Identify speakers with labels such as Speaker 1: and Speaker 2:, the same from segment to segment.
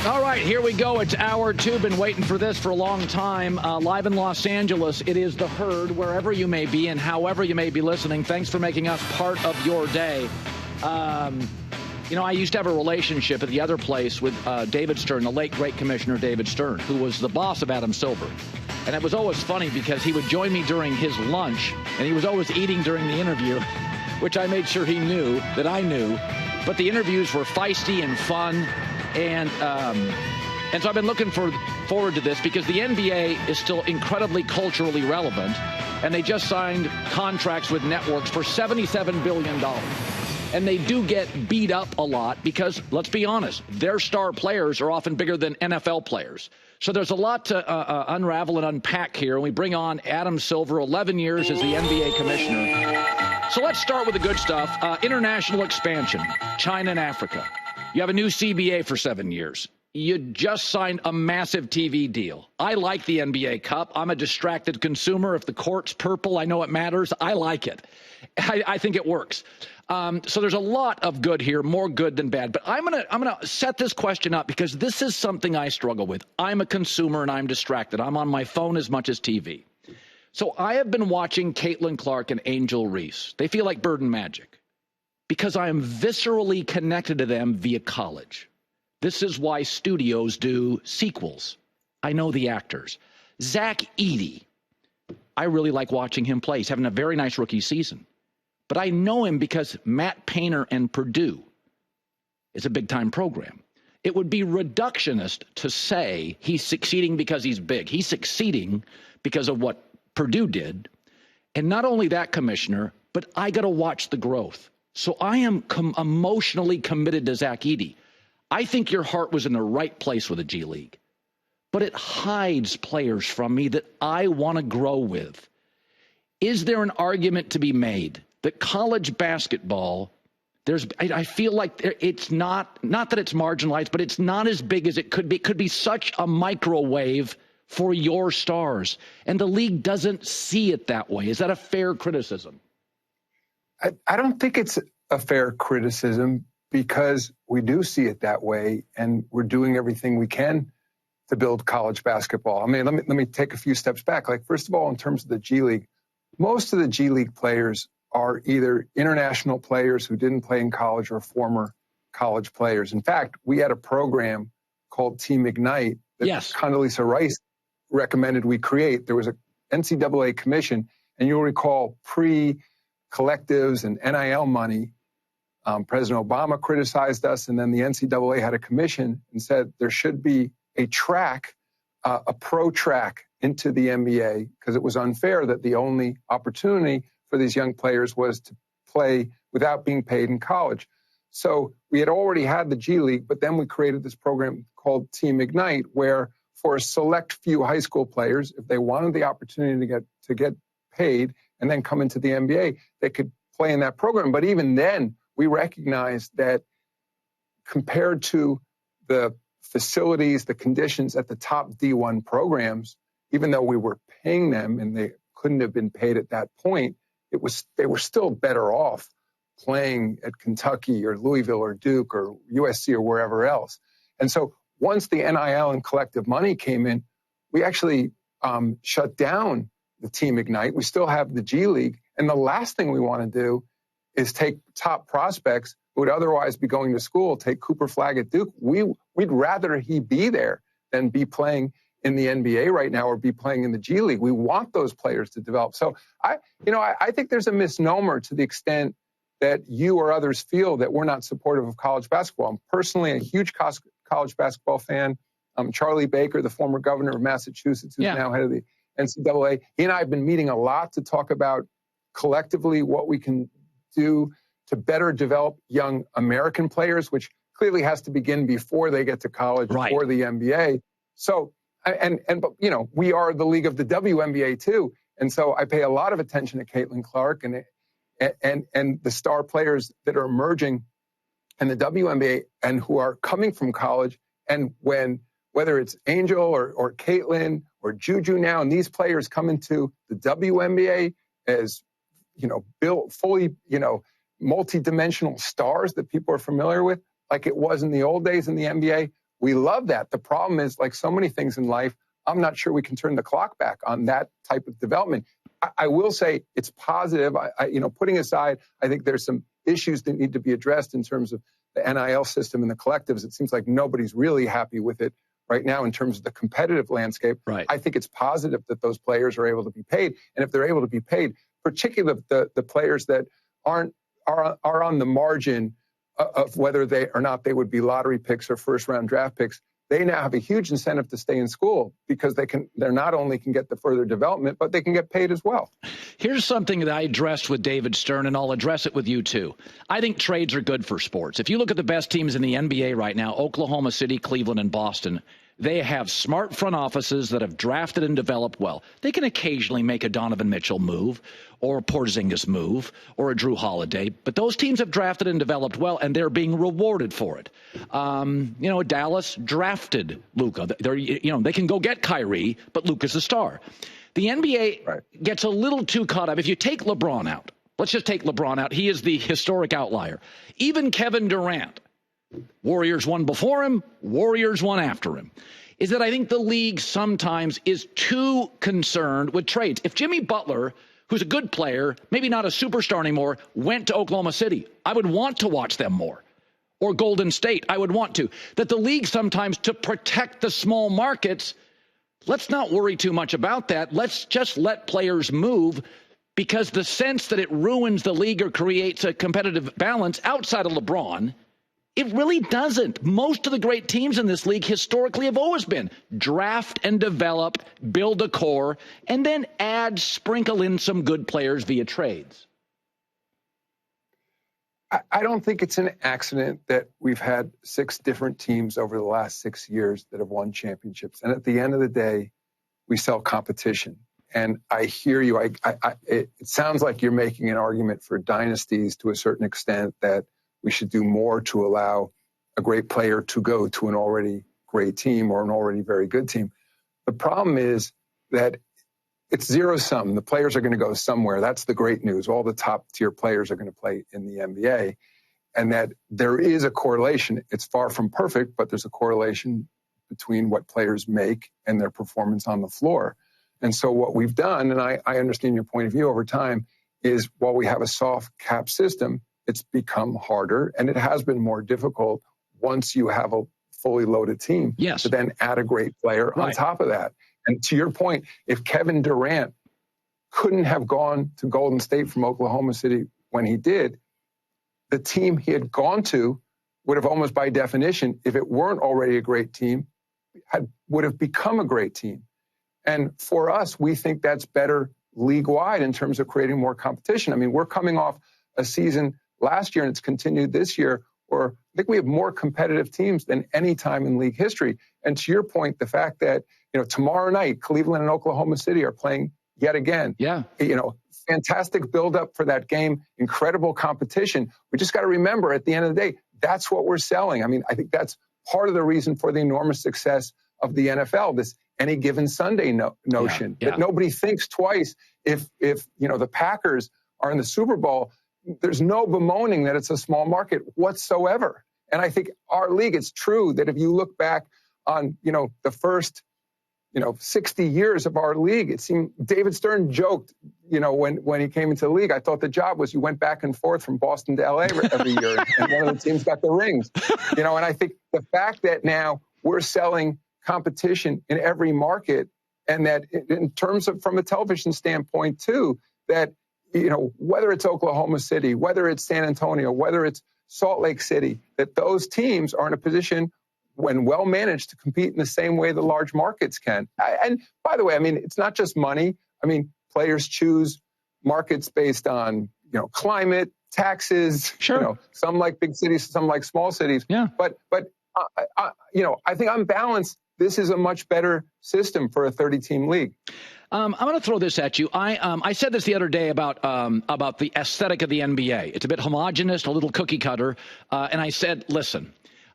Speaker 1: All right, here we go. It's hour two. Been waiting for this for a long time. Live in Los Angeles, it is The Herd, wherever you may be and however you may be listening. Thanks for making us part of your day. I used to have a relationship at the other place with David Stern, the late, great Commissioner David Stern, who was the boss of Adam Silver. And it was always funny because he would join me during his lunch, and he was always eating during the interview, which I made sure he knew that I knew. But the interviews were feisty and fun. And so I've been looking forward to this because the NBA is still incredibly culturally relevant, and they just signed contracts with networks for $77 billion. And they do get beat up a lot because, let's be honest, their star players are often bigger than NFL players. So there's a lot to unravel and unpack here. And we bring on Adam Silver, 11 years as the NBA commissioner. So let's start with the good stuff. International expansion, China and Africa. You have a new CBA for 7 years. You just signed a massive TV deal. I like the NBA Cup. I'm a distracted consumer. If the court's purple, I know it matters. I like it. I think it works. So there's a lot of good here, more good than bad. But I'm gonna set this question up because this is something I struggle with. I'm a consumer and I'm distracted. I'm on my phone as much as TV. So I have been watching Caitlin Clark and Angel Reese. They feel like bird and magic because I am viscerally connected to them via college. This is why studios do sequels. I know the actors. Zach Edey, I really like watching him play. He's having a very nice rookie season. But I know him because Matt Painter and Purdue is a big-time program. It would be reductionist to say he's succeeding because he's big. He's succeeding because of what Purdue did. And not only that, Commissioner, but I got to watch the growth. So I am emotionally committed to Zach Edey. I think your heart was in the right place with the G League. But it hides players from me that I want to grow with. Is there an argument to be made that college basketball, I feel like it's not that it's marginalized, but it's not as big as it could be. It could be such a microwave for your stars, and the league doesn't see it that way. Is that a fair criticism?
Speaker 2: I don't think it's a fair criticism because we do see it that way, and we're doing everything we can to build college basketball. I mean, let me take a few steps back. Like, first of all, in terms of the G League, most of the G League players are either international players who didn't play in college or former college players. In fact, we had a program called Team Ignite that Condoleezza Rice recommended we create. There was an NCAA commission, and you'll recall pre-collectives and NIL money, President Obama criticized us, and then the NCAA had a commission and said there should be a track, a pro track into the NBA, because it was unfair that the only opportunity for these young players was to play without being paid in college. So we had already had the G League, but then we created this program called Team Ignite, where for a select few high school players, if they wanted the opportunity to get paid and then come into the NBA, they could play in that program. But even then, we recognized that compared to the facilities, the conditions at the top D1 programs, even though we were paying them and they couldn't have been paid at that point, they were still better off playing at Kentucky or Louisville or Duke or USC or wherever else. And so once the NIL and collective money came in, we actually shut down the Team Ignite. We still have the G League. And the last thing we want to do is take top prospects who would otherwise be going to school, take Cooper Flagg at Duke. We'd rather he be there than be playing in the NBA right now or be playing in the G League. We want those players to develop. So I think there's a misnomer to the extent that you or others feel that we're not supportive of college basketball. I'm personally a huge college basketball fan. Charlie Baker, the former governor of Massachusetts, who's now head of the NCAA, he and I have been meeting a lot to talk about collectively what we can do to better develop young American players, which clearly has to begin before they get to college or the NBA. So, but we are the league of the WNBA too. And so I pay a lot of attention to Caitlin Clark and the star players that are emerging in the WNBA and who are coming from college. And whether it's Angel or Caitlin or Juju now, and these players come into the WNBA as, built fully, multi-dimensional stars that people are familiar with, like it was in the old days in the NBA, we love that. The problem is, like so many things in life, I'm not sure we can turn the clock back on that type of development. I will say it's positive. Putting aside, I think there's some issues that need to be addressed in terms of the NIL system and the collectives. It seems like nobody's really happy with it right now in terms of the competitive landscape.
Speaker 1: Right.
Speaker 2: I think it's positive that those players are able to be paid. And if they're able to be paid, particularly the players that are on the margin of whether they or not they would be lottery picks or first round draft picks, they now have a huge incentive to stay in school because they're not only can get the further development, but they can get paid as well.
Speaker 1: Here's something that I addressed with David Stern, and I'll address it with you too. I think trades are good for sports. If you look at the best teams in the NBA right now, Oklahoma City, Cleveland, and Boston, they have smart front offices that have drafted and developed well. They can occasionally make a Donovan Mitchell move or a Porzingis move or a Drew Holiday, but those teams have drafted and developed well, and they're being rewarded for it. Dallas drafted Luka. They can go get Kyrie, but Luka's a star. The NBA gets a little too caught up. If you take LeBron out, let's just take LeBron out. He is the historic outlier. Even Kevin Durant, Warriors won before him, Warriors won after him, is that I think the league sometimes is too concerned with trades. If Jimmy Butler, who's a good player, maybe not a superstar anymore, went to Oklahoma City, I would want to watch them more. Or Golden State, I would want to. That the league sometimes, to protect the small markets, let's not worry too much about that. Let's just let players move, because the sense that it ruins the league or creates a competitive balance outside of LeBron, it really doesn't. Most of the great teams in this league historically have always been draft and develop, build a core, and then sprinkle in some good players via trades.
Speaker 2: I don't think it's an accident that we've had 6 different teams over the last 6 years that have won championships. And at the end of the day, we sell competition. And I hear you. It sounds like you're making an argument for dynasties to a certain extent, that we should do more to allow a great player to go to an already great team or an already very good team. The problem is that it's zero sum. The players are going to go somewhere. That's the great news. All the top tier players are going to play in the NBA, and that there is a correlation. It's far from perfect, but there's a correlation between what players make and their performance on the floor. And so what we've done, and I understand your point of view over time, is while we have a soft cap system, it's become harder, and it has been more difficult once you have a fully loaded team to then add a great player on top of that. And to your point, if Kevin Durant couldn't have gone to Golden State from Oklahoma City when he did, the team he had gone to would have almost by definition, if it weren't already a great team, would have become a great team. And for us, we think that's better league-wide in terms of creating more competition. I mean, we're coming off a season last year, and it's continued this year, where I think we have more competitive teams than any time in league history. And to your point, the fact that, tomorrow night, Cleveland and Oklahoma City are playing yet again.
Speaker 1: Yeah.
Speaker 2: Fantastic build-up for that game, incredible competition. We just got to remember, at the end of the day, that's what we're selling. I mean, I think that's part of the reason for the enormous success of the NFL, this any given Sunday notion, that nobody thinks twice if the Packers are in the Super Bowl. There's no bemoaning that it's a small market whatsoever. And I think our league, it's true that if you look back on, the first, 60 years of our league, it seemed David Stern joked, when he came into the league, I thought the job was you went back and forth from Boston to LA every year and one of the teams got the rings, and I think the fact that now we're selling competition in every market, and that in terms of from a television standpoint too, that whether it's Oklahoma City, whether it's San Antonio, whether it's Salt Lake City, that those teams are in a position, when well managed, to compete in the same way the large markets can. And by the way, I mean, it's not just money. I mean, players choose markets based on, climate, taxes, some like big cities, some like small cities.
Speaker 1: Yeah.
Speaker 2: But I think on balance, this is a much better system for a 30-team league.
Speaker 1: I'm going to throw this at you. I said this the other day about the aesthetic of the NBA. It's a bit homogenous, a little cookie cutter. And I said, listen,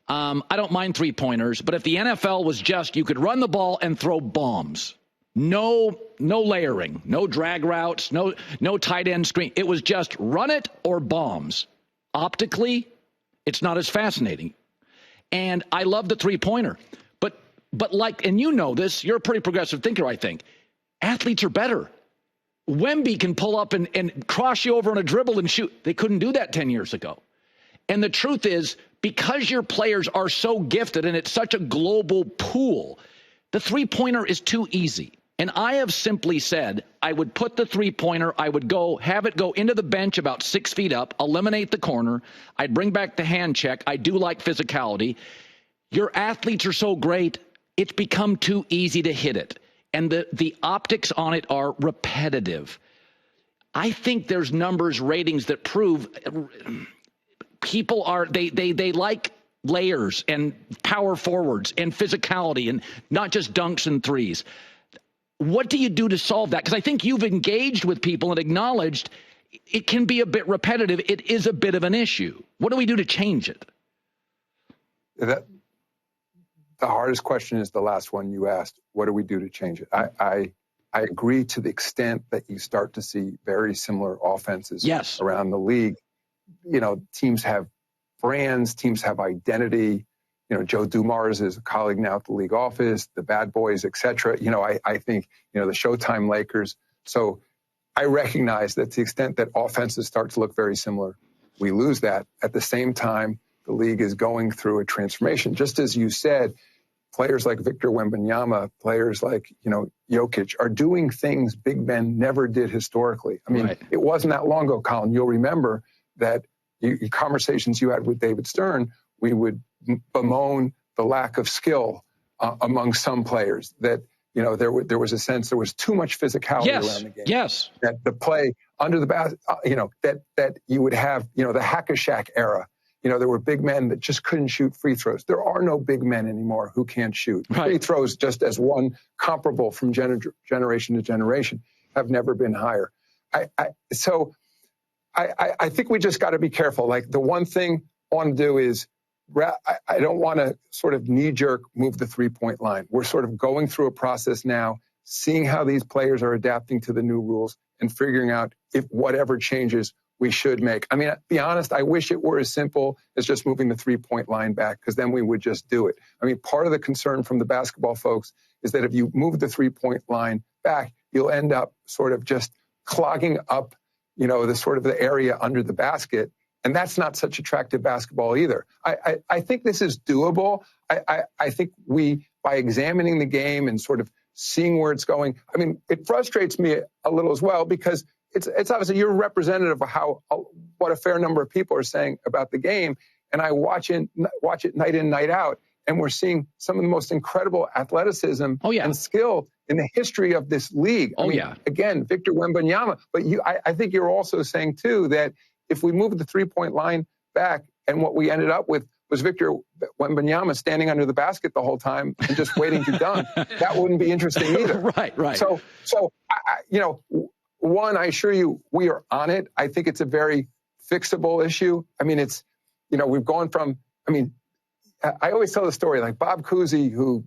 Speaker 1: I don't mind three-pointers, but if the NFL was just you could run the ball and throw bombs, no layering, no drag routes, no tight end screen. It was just run it or bombs. Optically, it's not as fascinating. And I love the three-pointer. But like, and you know this, you're a pretty progressive thinker, I think. Athletes are better. Wemby can pull up and cross you over on a dribble and shoot. They couldn't do that 10 years ago. And the truth is, because your players are so gifted and it's such a global pool, the three-pointer is too easy. And I have simply said, I would put the three-pointer, I would have it go into the bench about 6 feet up, eliminate the corner. I'd bring back the hand check. I do like physicality. Your athletes are so great, it's become too easy to hit it. And the optics on it are repetitive. I think there's numbers, ratings that prove people are, they like layers and power forwards and physicality and not just dunks and threes. What do you do to solve that? Because I think you've engaged with people and acknowledged it can be a bit repetitive. It is a bit of an issue. What do we do to change it?
Speaker 2: The hardest question is the last one you asked. What do we do to change it? I agree to the extent that you start to see very similar offenses around the league. You know, teams have brands, teams have identity. You know, Joe Dumars is a colleague now at the league office, the Bad Boys, et cetera. You know, I think, you know, the Showtime Lakers. So I recognize that to the extent that offenses start to look very similar, we lose that. At the same time, the league is going through a transformation. Just as you said, players like Victor Wembanyama, players like, you know, Jokic are doing things big men never did historically. I mean, It wasn't that long ago, Colin. You'll remember that conversations you had with David Stern, we would bemoan the lack of skill among some players, that, you know, there was a sense there was too much physicality around the game.
Speaker 1: Yes.
Speaker 2: That the play under the basket, you know, that you would have, you know, the Hack-a-Shack era. You know, there were big men that just couldn't shoot free throws. There are no big men anymore who can't shoot. Free throws, just as one comparable from generation to generation, have never been higher. So I think we just got to be careful. Like, the one thing I want to do is, I don't want to sort of knee-jerk move the three-point line. We're sort of going through a process now, seeing how these players are adapting to the new rules and figuring out if whatever changes we should make. I mean, to be honest, I wish it were as simple as just moving the three-point line back, because then we would just do it. I mean, part of the concern from the basketball folks is that if you move the three-point line back, you'll end up sort of just clogging up, you know, the area under the basket. And that's not such attractive basketball either. I think this is doable. I think by examining the game and sort of seeing where it's going, I mean, it frustrates me a little as well, because it's obviously you're representative of what a fair number of people are saying about the game. And I watch it night in, night out. And we're seeing some of the most incredible athleticism and skill in the history of this league. Again, Victor Wembanyama. But I think you're also saying, too, that if we move the three-point line back and what we ended up with was Victor Wembanyama standing under the basket the whole time and just waiting to dunk, that wouldn't be interesting either.
Speaker 1: Right.
Speaker 2: So you know, one, I assure you, we are on it. I think it's a very fixable issue. I mean, it's, you know, we've gone from, I mean, I always tell the story, like Bob Cousy, who,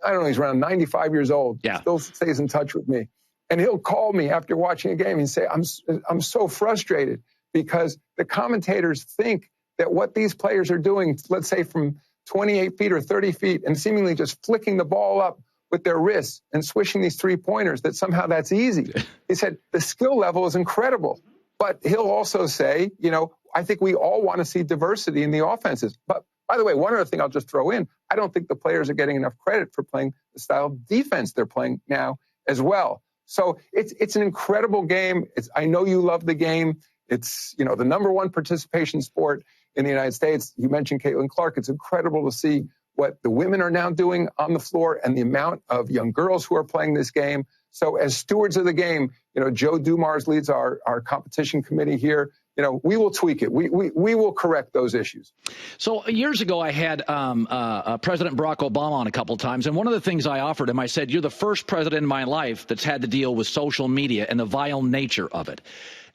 Speaker 2: I don't know, he's around 95 years old, still stays in touch with me. And he'll call me after watching a game and say, I'm so frustrated because the commentators think that what these players are doing, let's say from 28 feet or 30 feet, and seemingly just flicking the ball up with their wrists and swishing these three-pointers, that somehow that's easy. He said the skill level is incredible. But he'll also say, you know, I think we all want to see diversity in the offenses. But by the way, one other thing I'll just throw in, I don't think the players are getting enough credit for playing the style of defense they're playing now as well. So it's an incredible game. I know you love the game. It's, you know, the number one participation sport in the United States. You mentioned Caitlin Clark. It's incredible to see what the women are now doing on the floor and the amount of young girls who are playing this game. So as stewards of the game, you know, Joe Dumars leads our competition committee here. You know, we will tweak it. We will correct those issues.
Speaker 1: So years ago, I had President Barack Obama on a couple of times. And one of the things I offered him, I said, you're the first president in my life that's had to deal with social media and the vile nature of it.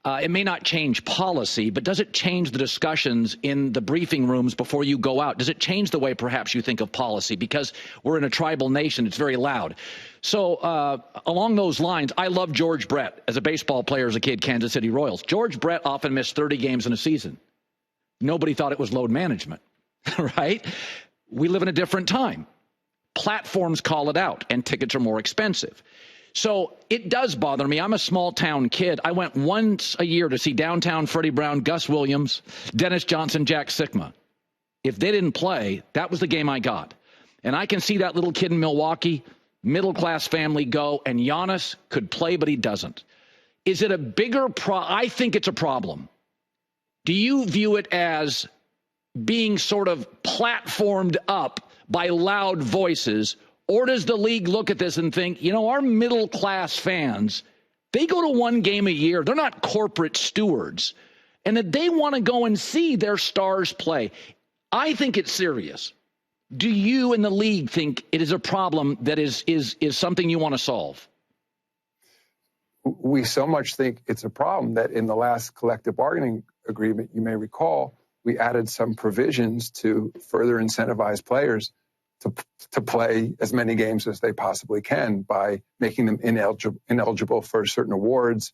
Speaker 1: It may not change policy, but does it change the discussions in the briefing rooms before you go out? Does it change the way perhaps you think of policy? Because we're in a tribal nation, it's very loud. So along those lines, I love George Brett as a baseball player as a kid, Kansas City Royals. George Brett often missed 30 games in a season. Nobody thought it was load management, right? We live in a different time. Platforms call it out, and tickets are more expensive. So it does bother me. I'm a small town kid. I went once a year to see downtown Freddie Brown, Gus Williams, Dennis Johnson, Jack Sikma. If they didn't play, that was the game I got. And I can see that little kid in Milwaukee, middle-class family go, and Giannis could play, but he doesn't. Is it a bigger I think it's a problem. Do you view it as being sort of platformed up by loud voices, or does the league look at this and think, our middle-class fans, they go to one game a year. They're not corporate stewards. And that they want to go and see their stars play. I think it's serious. Do you in the league think it is a problem that is something you want to solve?
Speaker 2: We so much think it's a problem that in the last collective bargaining agreement, you may recall, we added some provisions to further incentivize players to play as many games as they possibly can by making them ineligible for certain awards,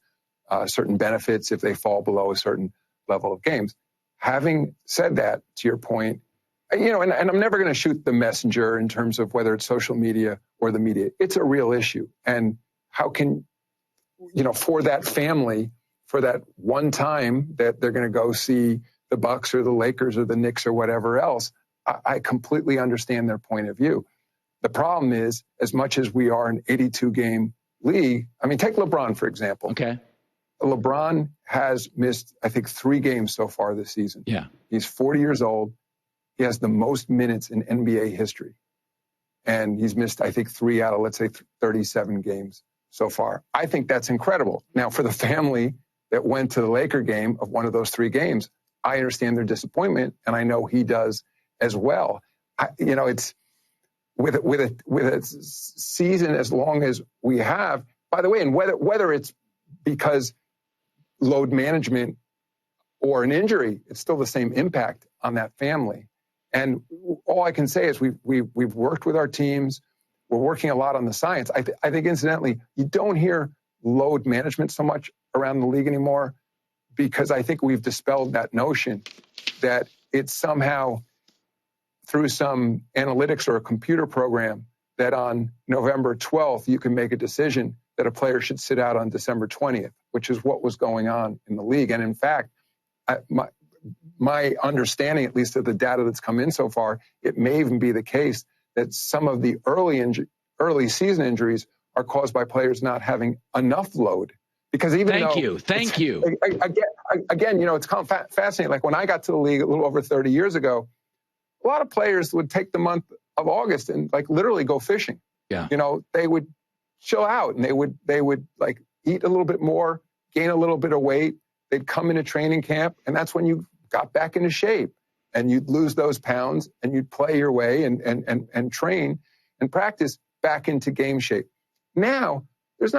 Speaker 2: certain benefits if they fall below a certain level of games. Having said that, to your point, and I'm never going to shoot the messenger in terms of whether it's social media or the media. It's a real issue. And how can, for that family, for that one time that they're going to go see the Bucks or the Lakers or the Knicks or whatever else, I completely understand their point of view. The problem is, as much as we are an 82-game league, take LeBron, for example.
Speaker 1: Okay.
Speaker 2: LeBron has missed, I think, 3 games so far this season.
Speaker 1: Yeah.
Speaker 2: He's 40 years old. He has the most minutes in NBA history. And he's missed, I think, 3 out of, let's say, 37 games so far. I think that's incredible. Now, for the family that went to the Laker game of one of those 3 games, I understand their disappointment, and I know he does as well. It's with a season as long as we have, by the way, and whether it's because load management or an injury, it's still the same impact on that family. And all I can say is we've worked with our teams. We're working a lot on the science. I think, incidentally, you don't hear load management so much around the league anymore because I think we've dispelled that notion that it's somehow through some analytics or a computer program that on November 12th, you can make a decision that a player should sit out on December 20th, which is what was going on in the league. And in fact, my understanding, at least of the data that's come in so far, it may even be the case that some of the early season injuries are caused by players not having enough load. Because even
Speaker 1: Thank you.
Speaker 2: Again, it's kind of fascinating. Like when I got to the league a little over 30 years ago, a lot of players would take the month of August and literally go fishing.
Speaker 1: Yeah.
Speaker 2: They would chill out and they would eat a little bit more, gain a little bit of weight. They'd come into training camp, and that's when you got back into shape. And you'd lose those pounds, and you'd play your way and train and practice back into game shape. Now, there's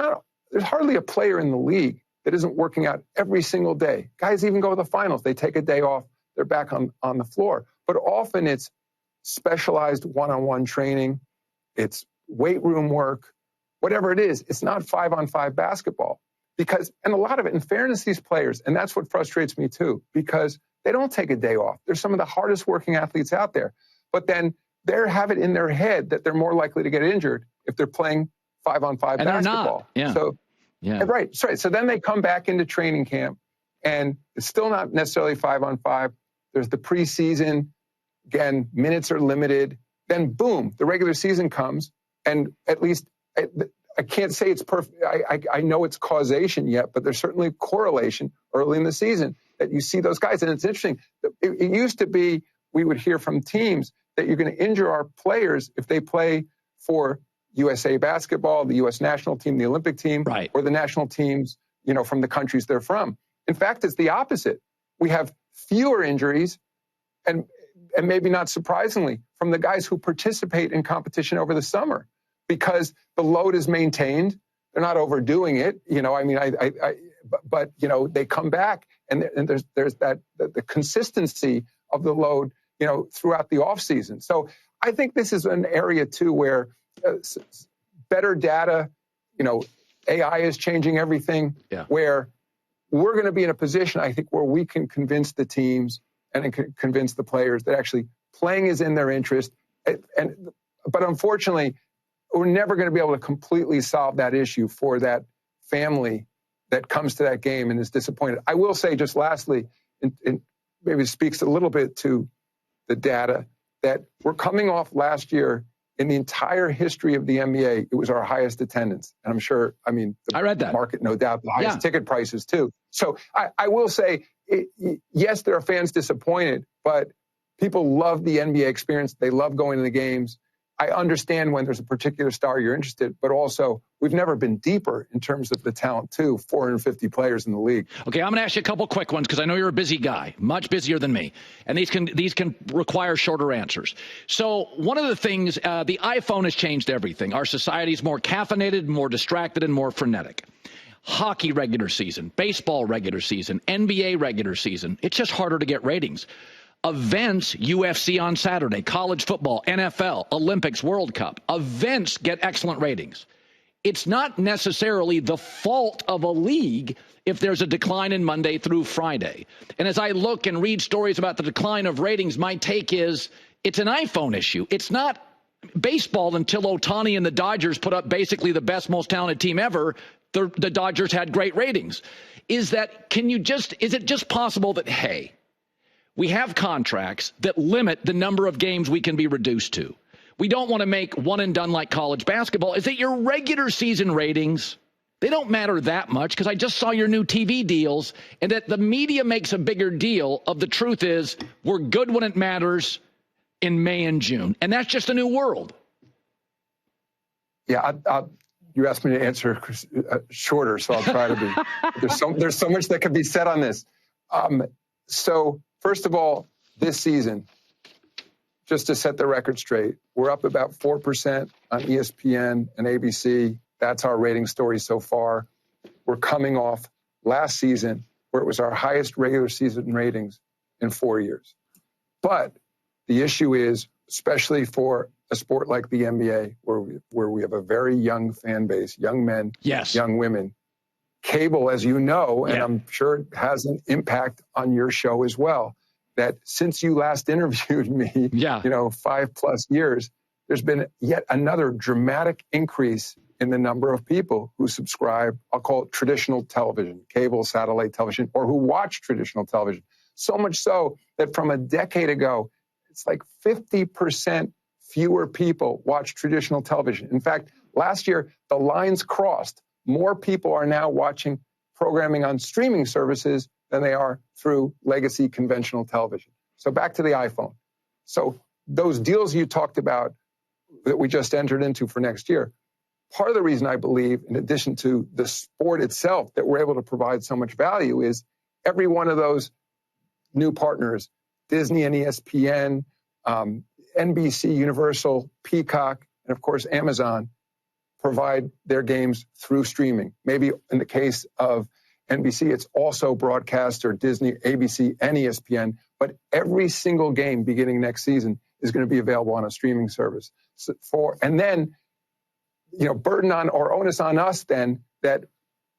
Speaker 2: hardly a player in the league that isn't working out every single day. Guys even go to the finals. They take a day off. They're back on the floor. But often it's specialized one-on-one training. It's weight room work. Whatever it is, it's not 5-on-5 basketball. And a lot of it, in fairness to these players, and that's what frustrates me too, because they don't take a day off. They're some of the hardest working athletes out there. But then they have it in their head that they're more likely to get injured if they're playing 5-on-5
Speaker 1: and
Speaker 2: basketball.
Speaker 1: They're not. Yeah.
Speaker 2: So, yeah. Right. So then they come back into training camp, and it's still not necessarily 5-on-5. There's the preseason. Again, minutes are limited. Then, boom, the regular season comes, and at least I can't say it's perfect. I know it's causation yet, but there's certainly correlation early in the season that you see those guys. And it's interesting. It used to be we would hear from teams that you're going to injure our players if they play for USA basketball, the U.S. national team, the Olympic team,
Speaker 1: right,
Speaker 2: or the national teams, from the countries they're from. In fact, it's the opposite. We have fewer injuries, and maybe not surprisingly, from the guys who participate in competition over the summer, because the load is maintained. They're not overdoing it. But they come back, and there's that the consistency of the load, throughout the off season. So I think this is an area too where better data, AI is changing everything.
Speaker 1: Yeah.
Speaker 2: Where we're going to be in a position, I think, where we can convince the teams and convince the players that actually playing is in their interest. But unfortunately, we're never going to be able to completely solve that issue for that family that comes to that game and is disappointed. I will say, just lastly, and maybe it speaks a little bit to the data, that we're coming off last year. In the entire history of the NBA, it was our highest attendance. And I'm sure,
Speaker 1: I read that.
Speaker 2: Market, no doubt, the highest ticket prices too. So I will say, yes, there are fans disappointed, but people love the NBA experience. They love going to the games. I understand when there's a particular star you're interested, but also we've never been deeper in terms of the talent too. 450 players in the league. Okay,
Speaker 1: I'm going to ask you a couple quick ones because I know you're a busy guy, much busier than me, and these can require shorter answers. So one of the things, the iPhone has changed everything. Our society is more caffeinated, more distracted, and more frenetic. Hockey regular season, baseball regular season, NBA regular season. It's just harder to get ratings. Events, UFC on Saturday, college football, NFL, Olympics, World Cup. Events get excellent ratings. It's not necessarily the fault of a league if there's a decline in Monday through Friday. And as I look and read stories about the decline of ratings, my take is it's an iPhone issue. It's not baseball until Ohtani and the Dodgers put up basically the best, most talented team ever. The Dodgers had great ratings. Is it just possible that, hey, we have contracts that limit the number of games we can be reduced to? We don't want to make one and done like college basketball. Is that your regular season ratings? They don't matter that much because I just saw your new TV deals, and that the media makes a bigger deal of the truth is we're good when it matters in May and June. And that's just a new world.
Speaker 2: Yeah, you asked me to answer shorter, so I'll try to be. There's so much that could be said on this. So first of all, this season, just to set the record straight, we're up about 4% on ESPN and ABC. That's our rating story so far. We're coming off last season where it was our highest regular season ratings in 4 years. But the issue is, especially for a sport like the NBA, where we have a very young fan base, young men,
Speaker 1: yes,
Speaker 2: young women, cable, as you know, and I'm sure it has an impact on your show as well, that since you last interviewed me, 5+ years, there's been yet another dramatic increase in the number of people who subscribe, I'll call it traditional television, cable, satellite television, or who watch traditional television. So much so that from a decade ago, it's like 50% fewer people watch traditional television. In fact, last year, the lines crossed. More people are now watching programming on streaming services than they are through legacy conventional television. So back to the iPhone. So those deals you talked about that we just entered into for next year, part of the reason I believe, in addition to the sport itself, that we're able to provide so much value is every one of those new partners, Disney and ESPN, NBC, Universal, Peacock, and of course Amazon, provide their games through streaming. Maybe in the case of NBC, it's also broadcast, or Disney, ABC, and ESPN, but every single game beginning next season is going to be available on a streaming service. And then, burden on or onus on us then that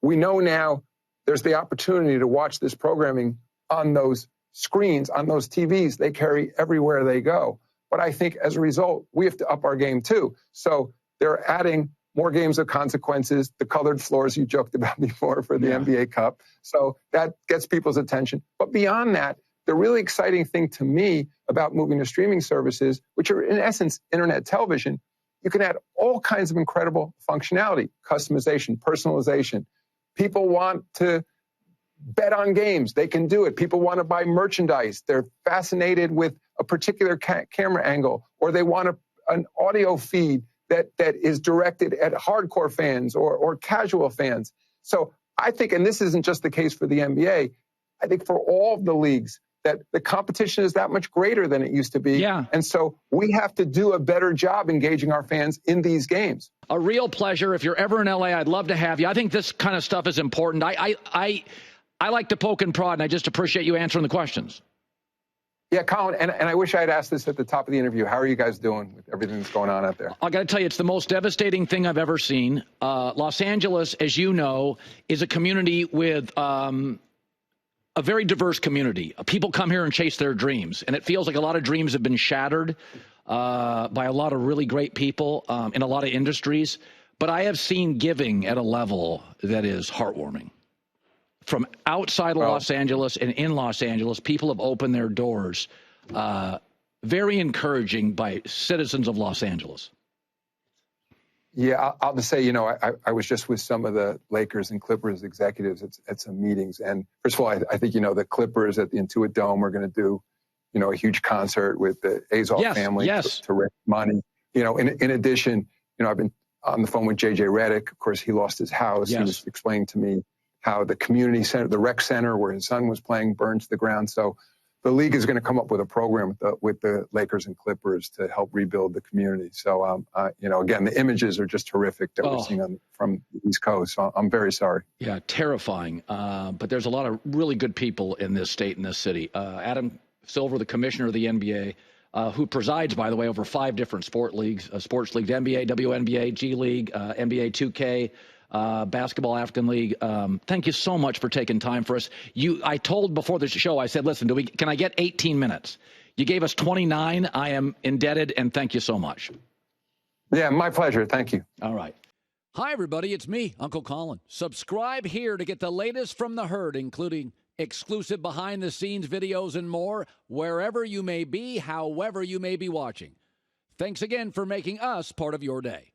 Speaker 2: we know now there's the opportunity to watch this programming on those screens, on those TVs they carry everywhere they go. But I think as a result, we have to up our game too. So they're adding more games of consequences, the colored floors you joked about before for the NBA Cup. So that gets people's attention. But beyond that, the really exciting thing to me about moving to streaming services, which are in essence internet television, you can add all kinds of incredible functionality, customization, personalization. People want to bet on games. They can do it. People want to buy merchandise. They're fascinated with a particular camera angle, or they want an audio feed that is directed at hardcore fans or casual fans. So I think, and this isn't just the case for the NBA, I think for all of the leagues, that the competition is that much greater than it used to be.
Speaker 1: Yeah.
Speaker 2: And so we have to do a better job engaging our fans in these games.
Speaker 1: A real pleasure. If you're ever in LA, I'd love to have you. I think this kind of stuff is important. I like to poke and prod, and I just appreciate you answering the questions.
Speaker 2: Yeah, Colin, and I wish I had asked this at the top of the interview. How are you guys doing with everything that's going on out there?
Speaker 1: I got to tell you, it's the most devastating thing I've ever seen. Los Angeles, as you know, is a community with a very diverse community. People come here and chase their dreams, and it feels like a lot of dreams have been shattered by a lot of really great people in a lot of industries. But I have seen giving at a level that is heartwarming. From outside of Los Angeles and in Los Angeles, people have opened their doors. Very encouraging by citizens of Los Angeles.
Speaker 2: Yeah, I'll just say, I was just with some of the Lakers and Clippers executives at some meetings. And first of all, I think, the Clippers at the Intuit Dome are going to do, a huge concert with the Azov family to raise money. In addition, I've been on the phone with J.J. Redick. Of course, he lost his house. Yes. He was explaining to me how the community center, the rec center where his son was playing, burned to the ground. So the league is going to come up with a program with the Lakers and Clippers to help rebuild the community. So, again, the images are just horrific that we're seeing from the East Coast. So I'm very sorry.
Speaker 1: Yeah, terrifying. But there's a lot of really good people in this state, in this city. Adam Silver, the commissioner of the NBA, who presides, by the way, over 5 different sports leagues, NBA, WNBA, G League, NBA 2K, Basketball African League. Thank you so much for taking time for us. I told before the show, I said, listen, can I get 18 minutes? You gave us 29. I am indebted, and thank you so much.
Speaker 2: Yeah, my pleasure. Thank you.
Speaker 1: All right. Hi, everybody. It's me, Uncle Colin. Subscribe here to get the latest from the herd, including exclusive behind-the-scenes videos and more, wherever you may be, however you may be watching. Thanks again for making us part of your day.